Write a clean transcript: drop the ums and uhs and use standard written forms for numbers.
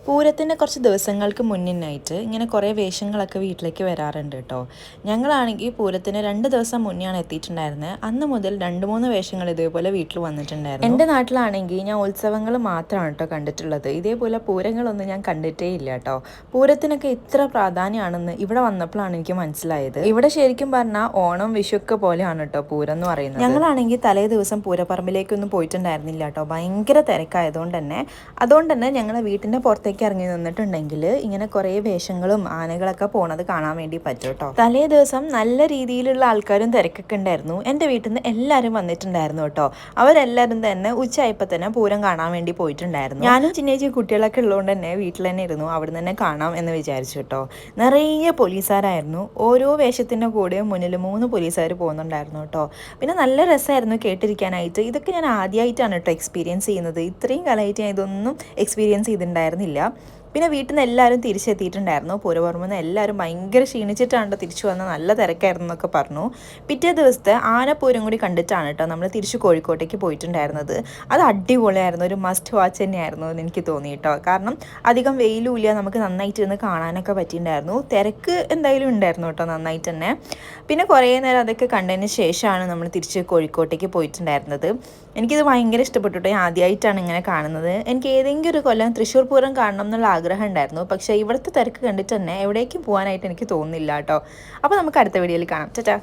പൂരത്തിൻ്റെ കുറച്ച് ദിവസങ്ങൾക്ക് മുന്നിനായിട്ട് ഇങ്ങനെ കുറേ വേഷങ്ങളൊക്കെ വീട്ടിലേക്ക് വരാറുണ്ട് കേട്ടോ. ഞങ്ങളാണെങ്കിൽ പൂരത്തിന് 2 ദിവസം മുന്നെയാണ് എത്തിയിട്ടുണ്ടായിരുന്നത്. അന്ന് മുതൽ 2-3 വേഷങ്ങൾ ഇതേപോലെ വീട്ടിൽ വന്നിട്ടുണ്ടായിരുന്നു. എൻ്റെ നാട്ടിലാണെങ്കിൽ ഞാൻ ഉത്സവങ്ങൾ മാത്രമാണ് കേട്ടോ കണ്ടിട്ടുള്ളത്. ഇതേപോലെ പൂരങ്ങളൊന്നും ഞാൻ കണ്ടിട്ടേ ഇല്ല കേട്ടോ. പൂരത്തിനൊക്കെ ഇത്ര പ്രാധാന്യമാണെന്ന് ഇവിടെ വന്നപ്പോഴാണ് എനിക്ക് മനസ്സിലായത്. ഇവിടെ ശരിക്കും പറഞ്ഞാൽ ഓണം വിഷുവൊക്കെ പോലെയാണ് കേട്ടോ പൂരം എന്ന് പറയുന്നത്. ഞങ്ങളാണെങ്കിൽ തലേ ദിവസം പൂരപ്പറമ്പിലേക്കൊന്നും പോയിട്ടുണ്ടായിരുന്നില്ല കേട്ടോ. ഭയങ്കര തിരക്കായതുകൊണ്ട് തന്നെ ഞങ്ങൾ വീട്ടിൻ്റെ പുറത്തേക്ക് ഇറങ്ങി നിന്നിട്ടുണ്ടെങ്കിൽ ഇങ്ങനെ കുറേ വേഷങ്ങളും ആനകളൊക്കെ പോണത് കാണാൻ വേണ്ടി പറ്റും കേട്ടോ. തലേ ദിവസം നല്ല രീതിയിലുള്ള ആൾക്കാരും തിരക്കൊക്കെ ഉണ്ടായിരുന്നു. എൻ്റെ വീട്ടിൽ നിന്ന് എല്ലാവരും വന്നിട്ടുണ്ടായിരുന്നു കേട്ടോ. അവരെല്ലാവരും തന്നെ ഉച്ചയായപ്പോൾ തന്നെ പൂരം കാണാൻ വേണ്ടി പോയിട്ടുണ്ടായിരുന്നു. ഞാനും ചിന്നേച്ചി കുട്ടികളൊക്കെ ഉള്ളതുകൊണ്ട് തന്നെ വീട്ടിൽ തന്നെ ഇരുന്നു. അവിടെ തന്നെ കാണാം എന്ന് വിചാരിച്ചു കേട്ടോ. നിറയെ പോലീസുകാരായിരുന്നു. ഓരോ വേഷത്തിൻ്റെ കൂടെയും മുന്നിൽ 3 പോലീസുകാർ പോകുന്നുണ്ടായിരുന്നു കേട്ടോ. പിന്നെ നല്ല രസമായിരുന്നു കേട്ടിരിക്കാനായിട്ട്. ഇതൊക്കെ ഞാൻ ആദ്യമായിട്ടാണ് കേട്ടോ എക്സ്പീരിയൻസ് ചെയ്യുന്നത്. ഇത്രയും കാലമായിട്ട് ഞാൻ ഇതൊന്നും എക്സ്പീരിയൻസ് ചെയ്തിട്ടുണ്ടായിരുന്നില്ല. പിന്നെ വീട്ടിൽ നിന്ന് എല്ലാവരും തിരിച്ചെത്തിയിട്ടുണ്ടായിരുന്നു. പൂരപ്പുറമ്പിൽ നിന്ന് എല്ലാവരും ഭയങ്കര ക്ഷീണിച്ചിട്ടാണ് തിരിച്ചു വന്നത്. നല്ല തിരക്കായിരുന്നു എന്നൊക്കെ പറഞ്ഞു. പിറ്റേ ദിവസത്തെ ആനപ്പൂരം കൂടി കണ്ടിട്ടാണ് കേട്ടോ നമ്മൾ തിരിച്ച് കോഴിക്കോട്ടേക്ക് പോയിട്ടുണ്ടായിരുന്നത്. അത് അടിപൊളിയായിരുന്നു. ഒരു മസ്റ്റ് വാച്ച് തന്നെയായിരുന്നു എന്ന് എനിക്ക് തോന്നി കേട്ടോ. കാരണം അധികം വെയിലും ഇല്ല, നമുക്ക് നന്നായിട്ട് ഇരുന്ന് കാണാനൊക്കെ പറ്റിയിട്ടുണ്ടായിരുന്നു. തിരക്ക് എന്തായാലും ഉണ്ടായിരുന്നു കേട്ടോ നന്നായിട്ട് തന്നെ. പിന്നെ കുറേ നേരം അതൊക്കെ കണ്ടതിന് ശേഷമാണ് നമ്മൾ തിരിച്ച് കോഴിക്കോട്ടേക്ക് പോയിട്ടുണ്ടായിരുന്നത്. എനിക്കിത് ഭയങ്കര ഇഷ്ടപ്പെട്ടു കേട്ടോ. ഞാൻ ആദ്യമായിട്ടാണ് ഇങ്ങനെ കാണുന്നത്. എനിക്ക് ഏതെങ്കിലും ഒരു കൊല്ലം തൃശ്ശൂർ പൂരം കാണണം എന്നുള്ള ആഗ്രഹം ഉണ്ടായിരുന്നു. പക്ഷേ ഇവിടുത്തെ തിരക്ക് കണ്ടിട്ട് തന്നെ എവിടേക്കും പോകാനായിട്ട് എനിക്ക് തോന്നുന്നില്ല കേട്ടോ. അപ്പോൾ നമുക്ക് അടുത്ത വീഡിയോയിൽ കാണാം. ടാറ്റാ.